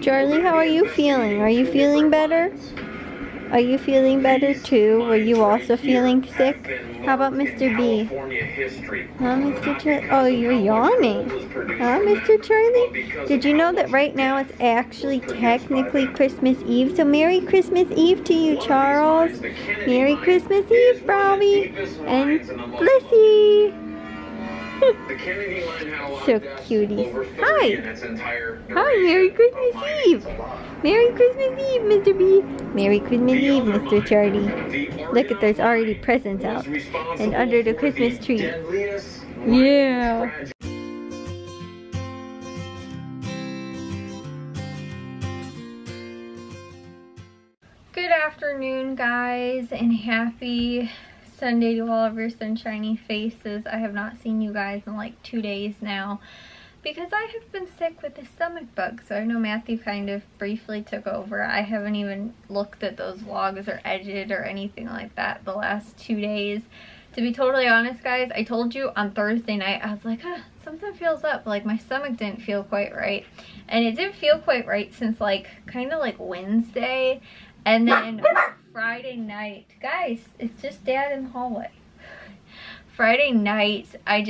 Charlie, how are you feeling? Are you feeling better? Are you feeling better too? Were you also feeling sick? How about Mr. B? Huh, Mr. Charlie? Oh, you're yawning. Huh, Mr. Charlie? Did you know that right now it's actually technically Christmas Eve? So Merry Christmas Eve to you, Charles. Merry Christmas Eve, Robbie. And Blissy. So cuties. Hi. Hi, Merry Christmas Eve. Merry Christmas Eve, Mr. B. Merry Christmas Eve, Mr. Charlie. Look at, there's already presents out and under the Christmas tree. Yeah. Good afternoon, guys, and happy Sunday to all of your sunshiny faces. I have not seen you guys in like 2 days now because I have been sick with a stomach bug. So I know Matthew kind of briefly took over. I haven't even looked at those vlogs or edited or anything like that the last 2 days. To be totally honest, guys, I told you on Thursday night, I was like, something feels up. Like my stomach didn't feel quite right. And it didn't feel quite right since like kind of like Wednesday. And then Friday night, guys, it's just Dad in the hallway. Friday night, I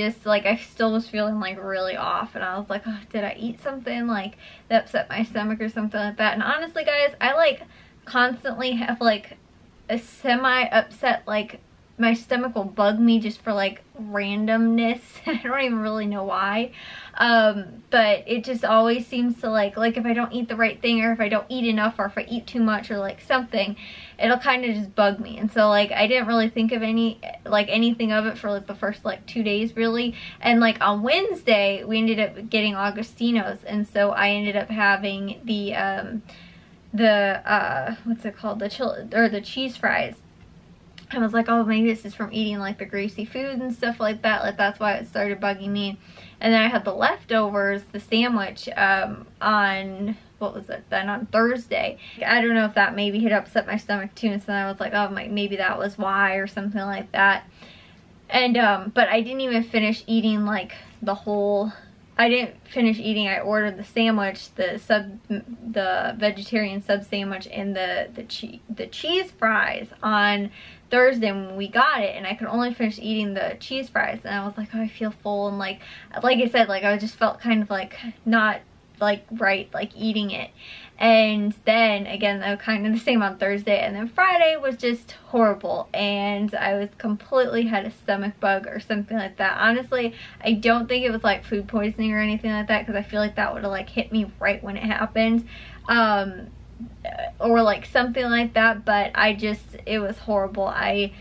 still was feeling like really off, and I was like, oh, did I eat something like that upset my stomach or something like that? And honestly, guys, I like constantly have like a semi-upset, like my stomach will bug me just for like randomness. I don't even really know why. But it just always seems to like if I don't eat the right thing, or if I don't eat enough, or if I eat too much or like something, it'll kind of just bug me. And so like I didn't really think of anything of it for like the first like 2 days really. And like on Wednesday we ended up getting Augustino's, and so I ended up having the what's it called, the cheese fries. I was like, oh, maybe this is from eating like the greasy food and stuff like that. Like that's why it started bugging me. And then I had the leftovers, the sandwich, on, what was it then, on Thursday. I don't know if that maybe had upset my stomach too. And so then I was like, oh, maybe that was why, or something like that. And, but I didn't even finish eating like the whole, I didn't finish eating. I ordered the sandwich, the vegetarian sub sandwich, and the cheese fries on Thursday when we got it, and I could only finish eating the cheese fries, and I was like, oh, I feel full, and like I said, like I just felt kind of like not like right, like eating it. And then again, though, kind of the same on Thursday, and then Friday was just horrible, and I was completely had a stomach bug or something like that. Honestly, I don't think it was like food poisoning or anything like that, because I feel like that would have like hit me right when it happened, or like something like that. But it was horrible. I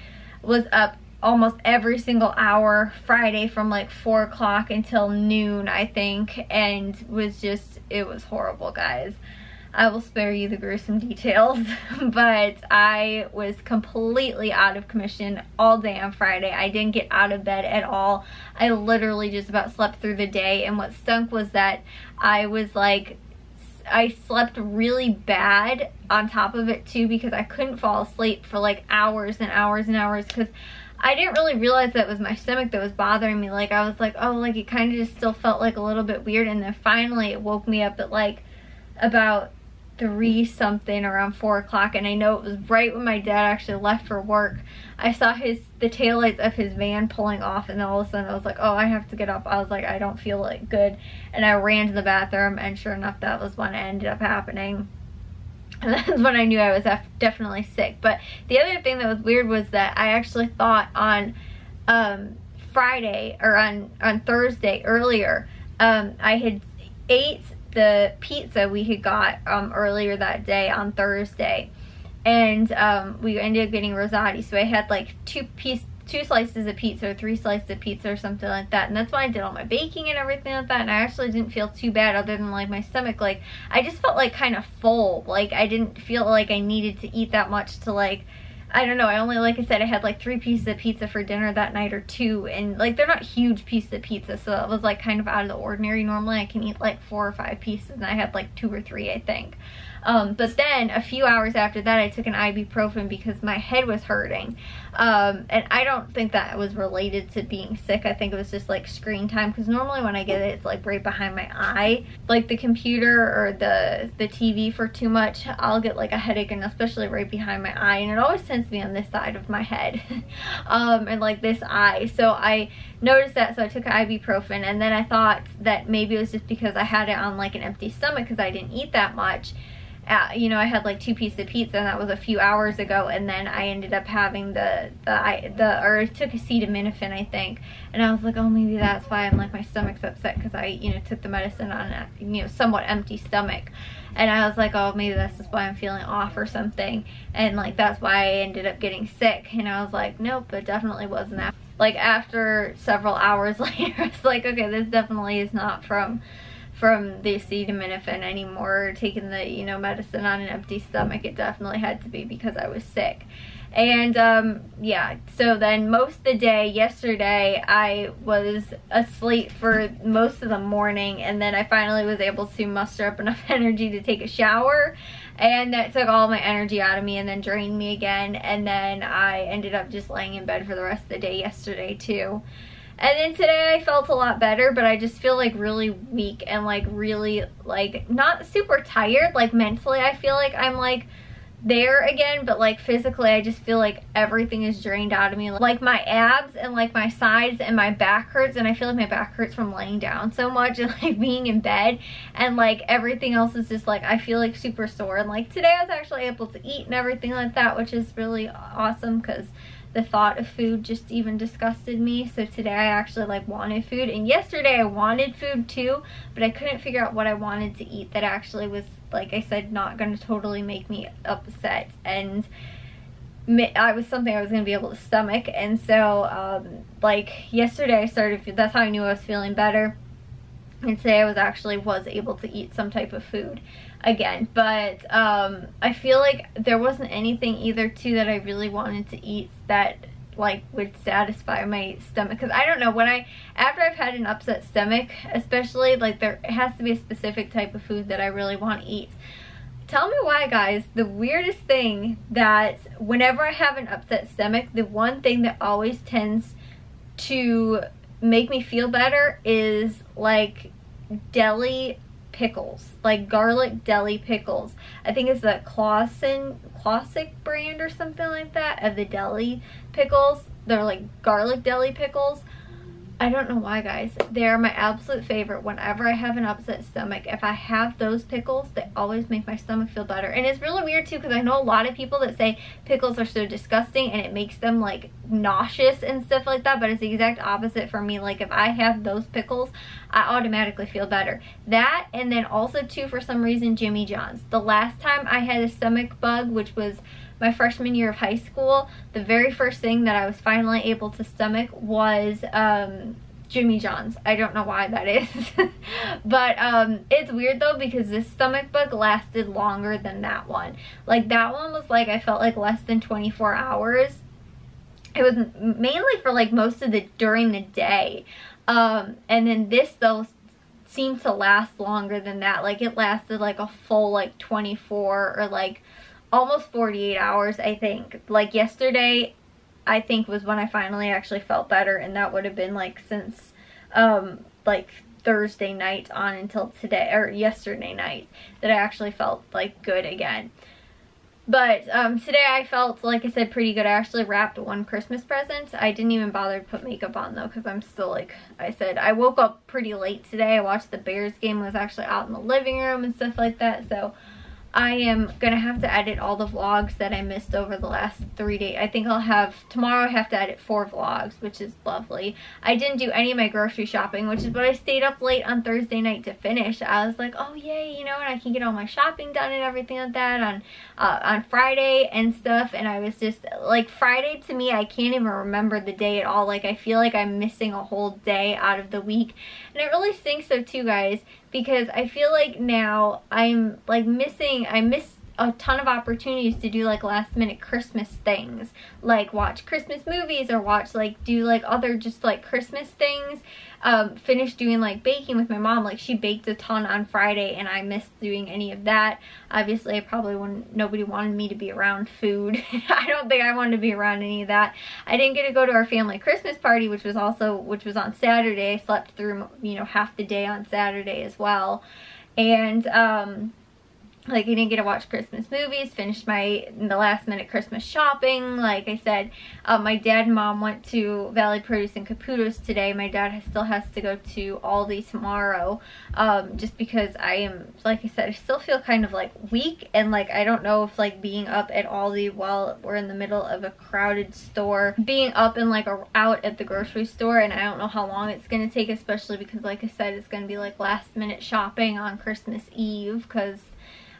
was up almost every single hour Friday from like 4 o'clock until noon, I think, and it was horrible, guys. I will spare you the gruesome details, but I was completely out of commission all day on Friday. I didn't get out of bed at all. I literally just about slept through the day, and what stunk was that I slept really bad on top of it too, because I couldn't fall asleep for like hours and hours and hours, because I didn't really realize that it was my stomach that was bothering me. Like I was like, oh, like it kind of just still felt like a little bit weird, and then finally it woke me up at like about 3 something, around 4 o'clock, and I know it was right when my dad actually left for work. I saw the taillights of his van pulling off, and then all of a sudden I was like, oh, I have to get up. I was like, I don't feel like good, and I ran to the bathroom, and sure enough, that was when it ended up happening. And that's when I knew I was definitely sick. But the other thing that was weird was that I actually thought on Friday, or on Thursday earlier, I had ate the pizza we had got earlier that day on Thursday, and we ended up getting rosati. So I had like 2 slices of pizza, or 3 slices of pizza, or something like that, and that's when I did all my baking and everything like that. And I actually didn't feel too bad, other than like my stomach, like I just felt like kind of full. Like I didn't feel like I needed to eat that much to like I don't know, I only, like I said, I had like 3 pieces of pizza for dinner that night, or 2, and like they're not huge pieces of pizza, so it was like kind of out of the ordinary. Normally I can eat like 4 or 5 pieces, and I had like 2 or 3, I think. But then a few hours after that, I took an ibuprofen because my head was hurting. And I don't think that was related to being sick. I think it was just like screen time, because normally when I get it, it's like right behind my eye. Like the computer or the TV for too much, I'll get like a headache, and especially right behind my eye. And it always tends to be on this side of my head, and like this eye. So I noticed that, so I took ibuprofen, and then I thought that maybe it was just because I had it on like an empty stomach because I didn't eat that much. You know, I had like 2 pieces of pizza, and that was a few hours ago, and then I ended up having or I took acetaminophen, I think, and I was like, oh, maybe that's why I'm like, my stomach's upset, because I, you know, took the medicine on a, you know, somewhat empty stomach. And I was like, oh, maybe that's just why I'm feeling off or something, and like that's why I ended up getting sick. And I was like, nope, it definitely wasn't that. Like after several hours later, I was like, okay, this definitely is not from the acetaminophen anymore, taking the, you know, medicine on an empty stomach. It definitely had to be because I was sick. And yeah, so then most of the day yesterday I was asleep for most of the morning, and then I finally was able to muster up enough energy to take a shower, and that took all my energy out of me and then drained me again. And then I ended up just laying in bed for the rest of the day yesterday too. And then today I felt a lot better, but I just feel like really weak and like really like not super tired. Like mentally I feel like I'm like there again, but like physically I just feel like everything is drained out of me. Like my abs and like my sides and my back hurts, and I feel like my back hurts from laying down so much and like being in bed, and like everything else is just like I feel like super sore. And like today I was actually able to eat and everything like that, which is really awesome, because the thought of food just even disgusted me. So today I actually like wanted food, and yesterday I wanted food too, but I couldn't figure out what I wanted to eat that actually was, like I said, not going to totally make me upset, and I was something I was going to be able to stomach. And so like yesterday I started, that's how I knew I was feeling better, and today I was able to eat some type of food again. But I feel like there wasn't anything either too that I really wanted to eat that like would satisfy my stomach, because I don't know, after I've had an upset stomach especially, like there has to be a specific type of food that I really want to eat. Tell me why, guys. The weirdest thing, that whenever I have an upset stomach, the one thing that always tends to make me feel better is like deli pickles, like garlic deli pickles. I think it's the Classic brand or something like that of the deli pickles. They're like garlic deli pickles. I don't know why, guys. They're my absolute favorite whenever I have an upset stomach. If I have those pickles, they always make my stomach feel better. And it's really weird too, because I know a lot of people that say pickles are so disgusting and it makes them like nauseous and stuff like that, but it's the exact opposite for me. Like if I have those pickles, I automatically feel better. That, and then also too, for some reason, Jimmy John's. The last time I had a stomach bug, which was my freshman year of high school, the very first thing that I was finally able to stomach was Jimmy John's. I don't know why that is. But it's weird though, because this stomach bug lasted longer than that one. Like that one was like, I felt like less than 24 hours. It was mainly for like most of during the day. And then this though seemed to last longer than that. Like it lasted like a full like 24 or like almost 48 hours, I think. Like yesterday, I think, was when I finally actually felt better, and that would have been like since like Thursday night on until today, or yesterday night, that I actually felt like good again. But today I felt, like I said, pretty good. I actually wrapped one Christmas present. I didn't even bother to put makeup on though, because I'm still, like I said, I woke up pretty late today. I watched the Bears game, was actually out in the living room and stuff like that, so I am gonna have to edit all the vlogs that I missed over the last 3 days. I think tomorrow I have to edit 4 vlogs, which is lovely. I didn't do any of my grocery shopping, which is what I stayed up late on Thursday night to finish. I was like, oh yay, you know, and I can get all my shopping done and everything like that on Friday and stuff. And I was just, like, Friday to me, I can't even remember the day at all. Like, I feel like I'm missing a whole day out of the week. And it really stinks though too, guys, because I feel like now I'm like I miss a ton of opportunities to do like last minute Christmas things, like watch Christmas movies or watch like do like other just like Christmas things. Finished doing like baking with my mom. Like she baked a ton on Friday and I missed doing any of that. Obviously I probably wouldn't, nobody wanted me to be around food. I don't think I wanted to be around any of that. I didn't get to go to our family Christmas party, which was on Saturday. I slept through, you know, half the day on Saturday as well. And like I didn't get to watch Christmas movies, finished the last minute Christmas shopping. Like I said, my dad and mom went to Valley Produce and Caputo's today. My dad still has to go to Aldi tomorrow, just because I am, like I said, I still feel kind of like weak, and like I don't know if like being up at Aldi while we're in the middle of a crowded store, being up and like out at the grocery store, and I don't know how long it's going to take, especially because like I said, it's going to be like last minute shopping on Christmas Eve, because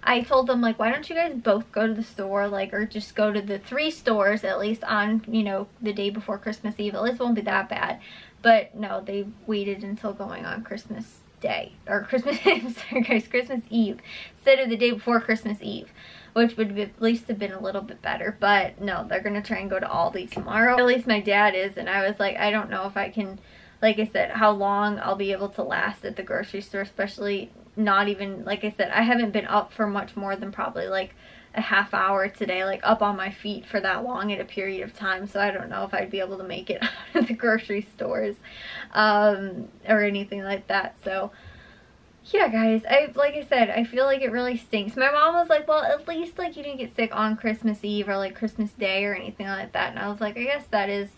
I told them, like, why don't you guys both go to the store, like, or just go to the 3 stores at least on, you know, the day before Christmas Eve. At least it won't be that bad. But no, they waited until going on Christmas Day, or Christmas, sorry guys, Christmas Eve, instead of the day before Christmas Eve, which would be, at least have been a little bit better. But no, they're going to try and go to Aldi tomorrow. At least my dad is, and I was like, I don't know if I can, like I said, how long I'll be able to last at the grocery store, especially not even, like I said, I haven't been up for much more than probably like a half hour today, like up on my feet for that long at a period of time. So I don't know if I'd be able to make it out of the grocery stores or anything like that. So yeah, guys, like I said, I feel like it really stinks. My mom was like, well, at least like you didn't get sick on Christmas Eve or like Christmas Day or anything like that. And I was like, I guess that is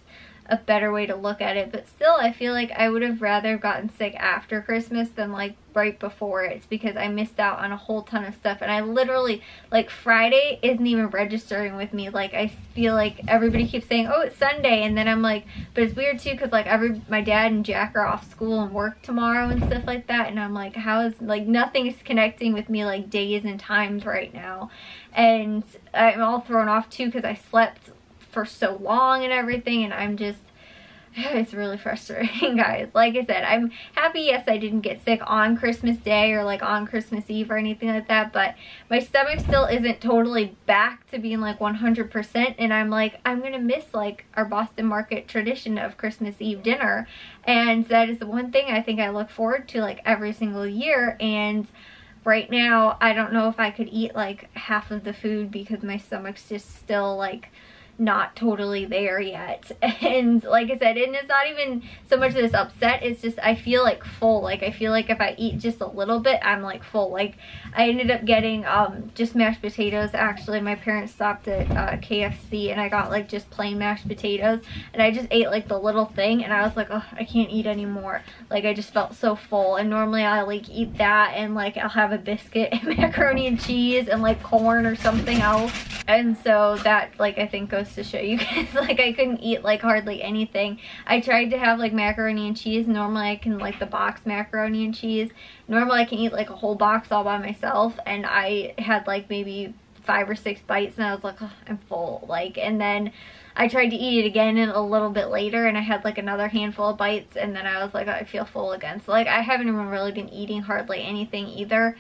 a better way to look at it, but still I feel like I would have rather gotten sick after Christmas than like right before it. It's because I missed out on a whole ton of stuff, and I literally, like, Friday isn't even registering with me. Like, I feel like everybody keeps saying, oh, it's Sunday, and then I'm like, but it's weird too, because like my dad and Jack are off school and work tomorrow and stuff like that, and I'm like, how is, like, nothing is connecting with me, like, days and times right now. And I'm all thrown off too because I slept for so long and everything, and I'm just, it's really frustrating, guys. Like I said, I'm happy, yes, I didn't get sick on Christmas Day or like on Christmas Eve or anything like that, but my stomach still isn't totally back to being like 100%, and I'm like, I'm gonna miss like our Boston Market tradition of Christmas Eve dinner, and that is the one thing I think I look forward to like every single year. And right now I don't know if I could eat like half of the food because my stomach's just still like not totally there yet. And like I said, and it's not even so much that it's upset, it's just I feel like full. Like I feel like if I eat just a little bit, I'm like full. Like I ended up getting just mashed potatoes. Actually, my parents stopped at KFC and I got like just plain mashed potatoes, and I just ate like the little thing, and I was like, oh, I can't eat anymore. Like I just felt so full. And normally I like eat that and like I'll have a biscuit and macaroni and cheese and like corn or something else. And so that, like, I think goes to show you guys, like, I couldn't eat like hardly anything. I tried to have like macaroni and cheese. Normally I can, like, the box macaroni and cheese, normally I can eat like a whole box all by myself, and I had like maybe 5 or 6 bites and I was like, oh, I'm full. Like, and then I tried to eat it again a little bit later and I had like another handful of bites, and then I was like, oh, I feel full again. So like I haven't even really been eating hardly anything either.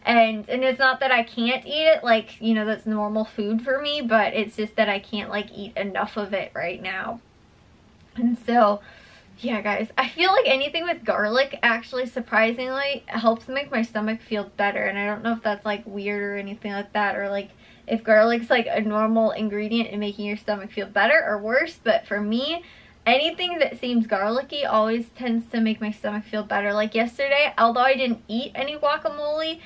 And it's not that I can't eat it, like, you know, that's normal food for me, but it's just that I can't like eat enough of it right now. And so yeah, guys, I feel like anything with garlic actually surprisingly helps make my stomach feel better. And I don't know if that's like weird or anything like that, or like if garlic's like a normal ingredient in making your stomach feel better or worse, but for me, anything that seems garlicky always tends to make my stomach feel better. Like yesterday, although I didn't eat any guacamole,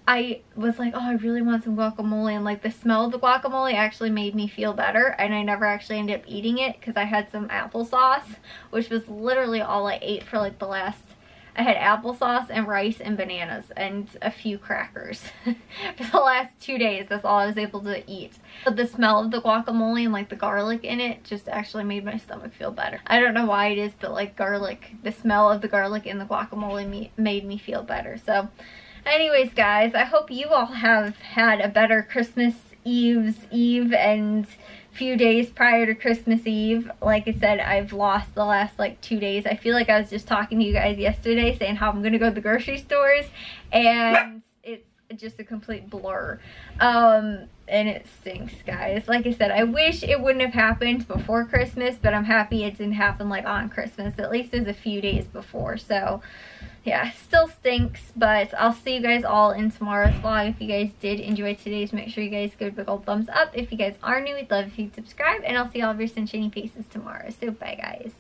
I was like, oh, I really want some guacamole, and like the smell of the guacamole actually made me feel better, and I never actually ended up eating it because I had some applesauce, which was literally all I ate for like the last, I had applesauce and rice and bananas and a few crackers for the last 2 days. That's all I was able to eat. But the smell of the guacamole and like the garlic in it just actually made my stomach feel better. I don't know why it is, but like garlic, the smell of the garlic in the guacamole made me feel better. So anyways, guys, I hope you all have had a better Christmas Eve and few days prior to Christmas Eve. Like I said, I've lost the last like 2 days. I feel like I was just talking to you guys yesterday saying how I'm gonna go to the grocery stores, and it's just a complete blur. And it stinks, guys. Like I said, I wish it wouldn't have happened before Christmas, but I'm happy it didn't happen like on Christmas. At least it was a few days before. So yeah, still stinks, but I'll see you guys all in tomorrow's vlog. If you guys did enjoy today's, make sure you guys give a big old thumbs up. If you guys are new, we'd love if you'd subscribe, and I'll see all of your sunshiny faces tomorrow. So bye, guys.